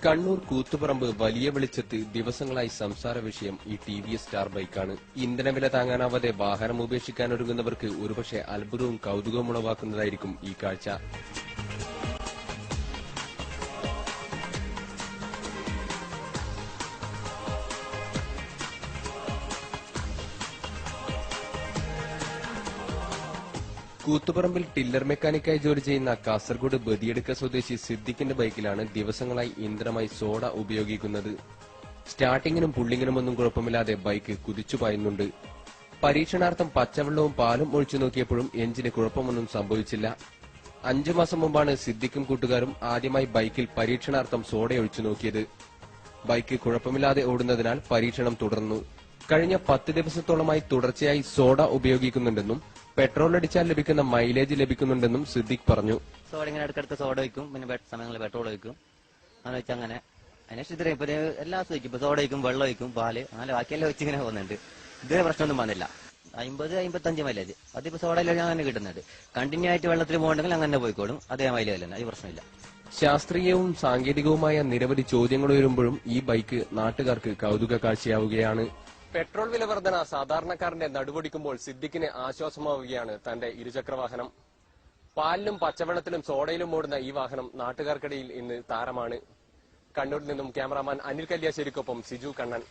കണ്ണൂർ കൂത്തുപറമ്പ് വലിയ വെളിച്ചത്ത് ദിവസങ്ങളായി സംസാര വിഷയം ഈ TVS സ്റ്റാർ ബൈക്കാണ്. ഇന്ധനവില താങ്ങാനാവാതെ വാഹനം ഉപേക്ഷിക്കാനൊരുങ്ങുന്നവർക്ക് ഒരുപക്ഷെ അത്ഭുതവും കൌതുകവും ഉളവാക്കുന്നതായിരിക്കും ഈ കാഴ്ച. കൂത്തുപറമ്പിൽ ടില്ലർ മെക്കാനിക്കായി ജോലി ചെയ്യുന്ന കാസർഗോഡ് ബദിയടുക്ക സ്വദേശി സിദ്ദിഖിന്റെ ബൈക്കിലാണ് ദിവസങ്ങളായി ഇന്ധനമായി സോഡ ഉപയോഗിക്കുന്നത്. സ്റ്റാർട്ടിങ്ങിനും പുള്ളിങ്ങിനുമൊന്നും കുഴപ്പമില്ലാതെ ബൈക്ക് കുതിച്ചുപായുന്നുണ്ട്. പരീക്ഷണാർത്ഥം പച്ചവെള്ളവും പാലും ഒഴിച്ചു നോക്കിയപ്പോഴും എഞ്ചിന് കുഴപ്പമൊന്നും സംഭവിച്ചില്ല. 5 മാസം മുമ്പാണ് സിദ്ദിഖും കൂട്ടുകാരും ആദ്യമായി ബൈക്കിൽ പരീക്ഷണാർത്ഥം സോഡ ഒഴിച്ചു നോക്കിയത്. ബൈക്ക് കുഴപ്പമില്ലാതെ ഓടുന്നതിനാൽ പരീക്ഷണം തുടർന്നു. കഴിഞ്ഞ 10 ദിവസത്തോളമായി തുടർച്ചയായി സോഡ ഉപയോഗിക്കുന്നുണ്ടെന്നും പെട്രോൾ അടിച്ചാൽ ലഭിക്കുന്ന മൈലേജ് ലഭിക്കുന്നുണ്ടെന്നും സിദ്ദിഖ് പറഞ്ഞു. സോഡ ഇങ്ങനെ അടുക്കടുത്ത് സോഡ വയ്ക്കും, പിന്നെ സമയങ്ങളിൽ പെട്രോൾ വയ്ക്കും. അങ്ങനെ വെച്ചാൽ അങ്ങനെ അതിനനുസരിച്ച് ഇപ്പൊ എല്ലാ വയ്ക്കും. ഇപ്പൊ സോഡ വയ്ക്കും, വെള്ളം വയ്ക്കും, പാല്, അങ്ങനെ ബാക്കിയെല്ലാം വെച്ച് ഇങ്ങനെ പോകുന്നുണ്ട്. ഇതുവരെ പ്രശ്നമൊന്നും വന്നില്ല. 50-55 മൈലേജ് അതിപ്പോ സോഡയിലും അങ്ങനെ കിട്ടുന്നുണ്ട്. കണ്ടിന്യൂ ആയിട്ട് വെള്ളത്തിൽ പോകണമെങ്കിൽ അങ്ങനെ പോയിക്കോളും, അതേ മൈലേജ് തന്നെ, അത് പ്രശ്നമില്ല. ശാസ്ത്രീയവും സാങ്കേതികവുമായ നിരവധി ചോദ്യങ്ങൾ ഉയരുമ്പോഴും ഈ ബൈക്ക് നാട്ടുകാർക്ക് കൌതുക കാഴ്ചയാവുകയാണ്. പെട്രോൾ വില വർധന സാധാരണക്കാരന്റെ നടുവൊടിക്കുമ്പോൾ സിദ്ദിഖിന് ആശ്വാസമാവുകയാണ് തന്റെ ഇരുചക്രവാഹനം. പാലിലും പച്ചവെള്ളത്തിലും സോഡയിലും ഓടുന്ന ഈ വാഹനം നാട്ടുകാർക്കിടയിൽ ഇന്ന് താരമാണ്. കണ്ണൂരിൽ നിന്നും ക്യാമറാമാൻ അനിൽ കല്യാശ്ശേരിക്കൊപ്പം സിജു കണ്ണൻ.